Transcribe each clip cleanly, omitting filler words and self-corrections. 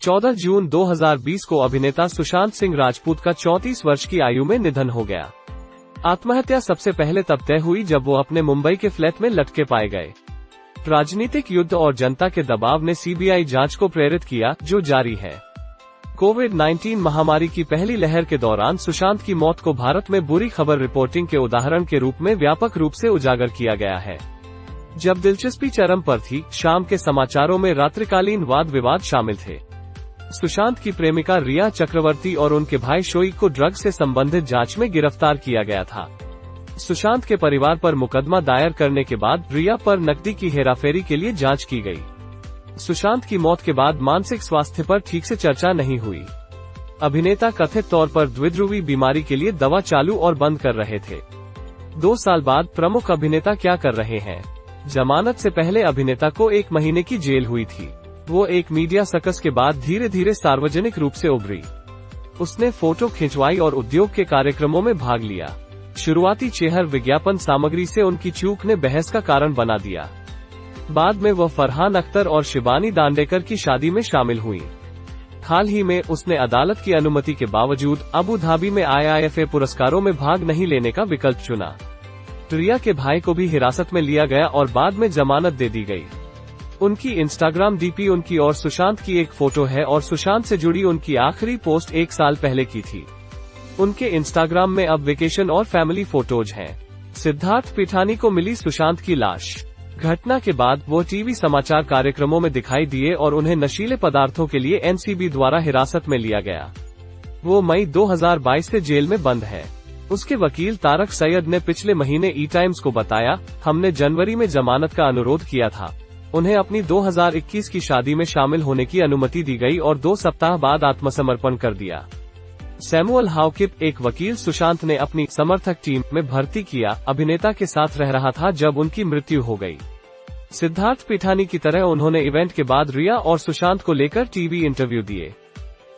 14 जून 2020 को अभिनेता सुशांत सिंह राजपूत का 34 वर्ष की आयु में निधन हो गया। आत्महत्या सबसे पहले तब तय हुई जब वो अपने मुंबई के फ्लैट में लटके पाए गए। राजनीतिक युद्ध और जनता के दबाव ने सीबीआई जांच को प्रेरित किया, जो जारी है। कोविड-19 महामारी की पहली लहर के दौरान सुशांत की मौत को भारत में बुरी खबर रिपोर्टिंग के उदाहरण के रूप में व्यापक रूप से उजागर किया गया है। जब दिलचस्पी चरम पर थी, शाम के समाचारों में रात्रिकालीन वाद विवाद शामिल थे। सुशांत की प्रेमिका रिया चक्रवर्ती और उनके भाई शोएब को ड्रग्स से संबंधित जांच में गिरफ्तार किया गया था। सुशांत के परिवार पर मुकदमा दायर करने के बाद रिया पर नकदी की हेराफेरी के लिए जांच की गई। सुशांत की मौत के बाद मानसिक स्वास्थ्य पर ठीक से चर्चा नहीं हुई। अभिनेता कथित तौर पर द्विध्रुवी बीमारी के लिए दवा चालू और बंद कर रहे थे। 2 साल बाद प्रमुख अभिनेता क्या कर रहे हैं? जमानत से पहले अभिनेता को 1 महीने की जेल हुई थी। वो एक मीडिया सर्कस के बाद धीरे धीरे सार्वजनिक रूप से उभरी। उसने फोटो खिंचवाई और उद्योग के कार्यक्रमों में भाग लिया। शुरुआती चेहर विज्ञापन सामग्री से उनकी चूक ने बहस का कारण बना दिया। बाद में वह फरहान अख्तर और शिबानी दांडेकर की शादी में शामिल हुई। हाल ही में उसने अदालत की अनुमति के बावजूद अबू धाबी में IIFA पुरस्कारों में भाग नहीं लेने का विकल्प चुना। रिया के भाई को भी हिरासत में लिया गया और बाद में जमानत दे दी गई। उनकी इंस्टाग्राम डीपी उनकी और सुशांत की एक फोटो है और सुशांत से जुड़ी उनकी आखिरी पोस्ट 1 साल पहले की थी। उनके इंस्टाग्राम में अब वेकेशन और फैमिली फोटोज हैं। सिद्धार्थ पिठानी को मिली सुशांत की लाश। घटना के बाद वो टीवी समाचार कार्यक्रमों में दिखाई दिए और उन्हें नशीले पदार्थों के लिए NCB द्वारा हिरासत में लिया गया। वो मई 2022 से जेल में बंद है। उसके वकील तारक सैयद ने पिछले महीने E-टाइम्स को बताया, हमने जनवरी में जमानत का अनुरोध किया था। उन्हें अपनी 2021 की शादी में शामिल होने की अनुमति दी गई और 2 सप्ताह बाद आत्मसमर्पण कर दिया। सैमुअल हाउकिप, एक वकील, सुशांत ने अपनी समर्थक टीम में भर्ती किया, अभिनेता के साथ रह रहा था जब उनकी मृत्यु हो गई। सिद्धार्थ पिठानी की तरह उन्होंने इवेंट के बाद रिया और सुशांत को लेकर टीवी इंटरव्यू दिए।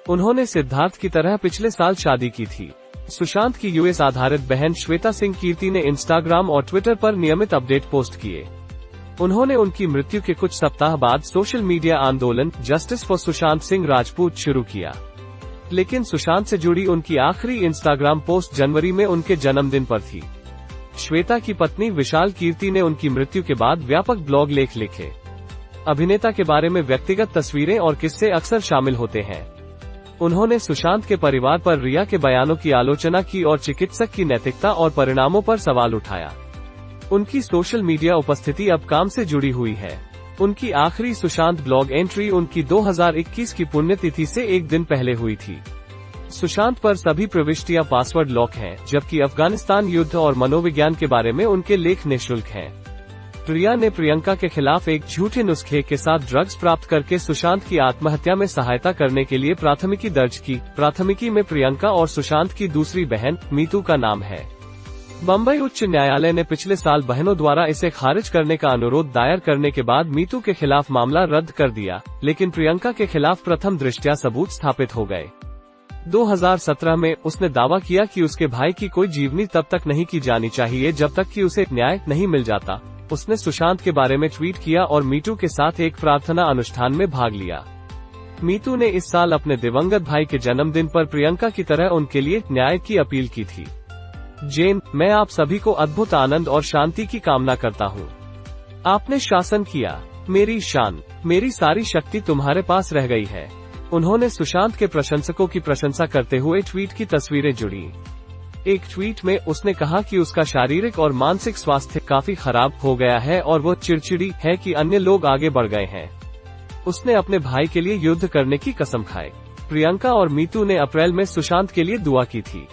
उन्होंने सिद्धार्थ की तरह पिछले साल शादी की थी। सुशांत की US आधारित बहन श्वेता सिंह कीर्ति ने इंस्टाग्राम और ट्विटर पर नियमित अपडेट पोस्ट किए। उन्होंने उनकी मृत्यु के कुछ सप्ताह बाद सोशल मीडिया आंदोलन जस्टिस फॉर सुशांत सिंह राजपूत शुरू किया। लेकिन सुशांत से जुड़ी उनकी आखिरी इंस्टाग्राम पोस्ट जनवरी में उनके जन्मदिन पर थी। श्वेता की पत्नी विशाल कीर्ति ने उनकी मृत्यु के बाद व्यापक ब्लॉग लेख लिखे। अभिनेता के बारे में व्यक्तिगत तस्वीरें और किस्से अक्सर शामिल होते हैं। उन्होंने सुशांत के परिवार पर रिया के बयानों की आलोचना की और चिकित्सक की नैतिकता और परिणामों पर सवाल उठाया। उनकी सोशल मीडिया उपस्थिति अब काम से जुड़ी हुई है। उनकी आखिरी सुशांत ब्लॉग एंट्री उनकी 2021 की पुण्यतिथि से 1 दिन पहले हुई थी। सुशांत पर सभी प्रविष्टियां पासवर्ड लॉक हैं, जबकि अफगानिस्तान युद्ध और मनोविज्ञान के बारे में उनके लेख निःशुल्क हैं। रिया ने प्रियंका के खिलाफ एक झूठे नुस्खे के साथ ड्रग्स प्राप्त करके सुशांत की आत्महत्या में सहायता करने के लिए प्राथमिकी दर्ज की। प्राथमिकी में प्रियंका और सुशांत की दूसरी बहन मीतू का नाम है। बम्बई उच्च न्यायालय ने पिछले साल बहनों द्वारा इसे खारिज करने का अनुरोध दायर करने के बाद मीतू के खिलाफ मामला रद्द कर दिया, लेकिन प्रियंका के खिलाफ प्रथम दृष्टया सबूत स्थापित हो गए। 2017 में उसने दावा किया कि उसके भाई की कोई जीवनी तब तक नहीं की जानी चाहिए जब तक कि उसे न्याय नहीं मिल जाता। उसने सुशांत के बारे में ट्वीट किया और मीतू के साथ एक प्रार्थना अनुष्ठान में भाग लिया। मीतू ने इस साल अपने दिवंगत भाई के जन्मदिन पर प्रियंका की तरह उनके लिए न्याय की अपील की थी। जेन, मैं आप सभी को अद्भुत आनंद और शांति की कामना करता हूँ। आपने शासन किया, मेरी शान, मेरी सारी शक्ति तुम्हारे पास रह गई है। उन्होंने सुशांत के प्रशंसकों की प्रशंसा करते हुए ट्वीट की तस्वीरें जुड़ी। एक ट्वीट में उसने कहा कि उसका शारीरिक और मानसिक स्वास्थ्य काफी खराब हो गया है और वो चिड़चिड़ी है कि अन्य लोग आगे बढ़ गए हैं। उसने अपने भाई के लिए युद्ध करने की कसम खाई। प्रियंका और मीतू ने अप्रैल में सुशांत के लिए दुआ की थी।